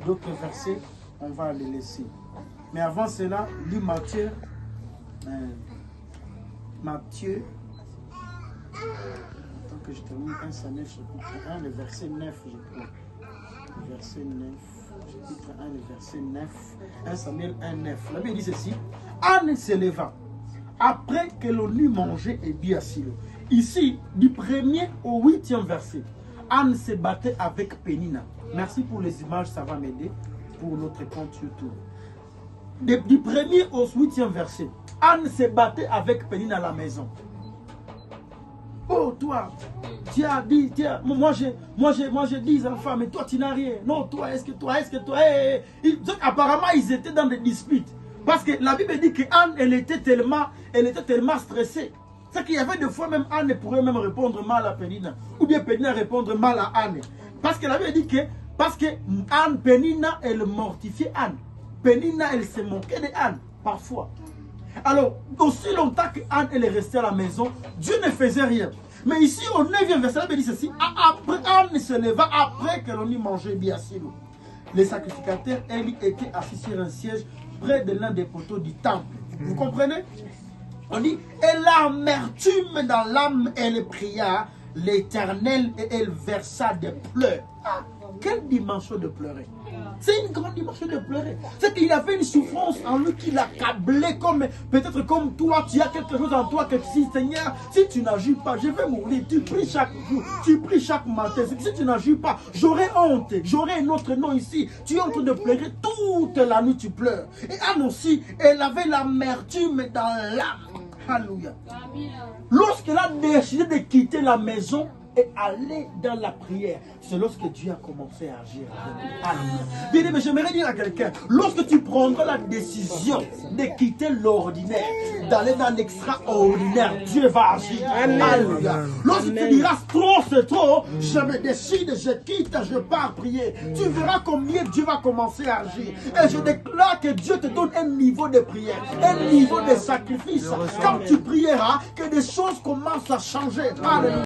d'autres versets, on va les laisser. Mais avant cela, lis Matthieu. Matthieu. Attends que je termine 1 Samuel chapitre 1, le verset 9, je crois. Verset 9. Chapitre 1, le verset 9. 1 Samuel 1, 9. La Bible dit ceci. Anne se leva après que l'on eut mangé et bu à Silo. Ici, du 1er au 8e verset, Anne se battait avec Pénina. Merci pour les images, ça va m'aider pour notre compte YouTube. Du 1er au 8e verset, Anne se battait avec Pénina à la maison. Oh, toi, tu as dit, moi j'ai 10 enfants, mais toi tu n'as rien. Non, toi, est-ce que toi, Donc, apparemment, ils étaient dans des disputes. Parce que la Bible dit qu'Anne, elle était tellement stressée. C'est qu'il y avait des fois même Anne pourrait même répondre mal à Pénina. Ou bien Pénina répondre mal à Anne. Parce que la Bible dit que, Anne, Pénina, elle mortifiait Anne. Pénina, elle se moquait de Anne, parfois. Alors, aussi longtemps que Anne, elle est restée à la maison, Dieu ne faisait rien. Mais ici, au 9e verset, la Bible dit ceci. Après, Anne se leva après que l'on eut mangé bien Silo. Les sacrificateurs, elle étaient assis sur un siège près de l'un des poteaux du temple. Vous comprenez? On dit, et l'amertume dans l'âme, elle pria l'Éternel et elle versa des pleurs. Quelle dimension de pleurer? C'est une grande dimension de pleurer. C'est qu'il avait une souffrance en lui qui l'accablait, comme peut-être comme toi, tu as quelque chose en toi que si Seigneur, si tu n'agis pas, je vais mourir. Tu pries chaque jour, tu pries chaque matin. Si tu n'agis pas, j'aurai honte, j'aurai un autre nom ici. Tu es en train de pleurer toute la nuit, tu pleures. Et Anne aussi, elle avait l'amertume dans l'âme. Alléluia. Lorsqu'elle a décidé de quitter la maison et aller dans la prière, c'est lorsque Dieu a commencé à agir. Bien, mais j'aimerais dire à quelqu'un, lorsque tu prendras la décision de quitter l'ordinaire, d'aller dans l'extraordinaire, Dieu va agir. Alléluia. Lorsque tu diras trop, c'est trop, je me décide, je quitte, je pars prier, tu verras combien Dieu va commencer à agir. Et je déclare que Dieu te donne un niveau de prière, un niveau de sacrifice. Quand tu prieras, que des choses commencent à changer. Alléluia.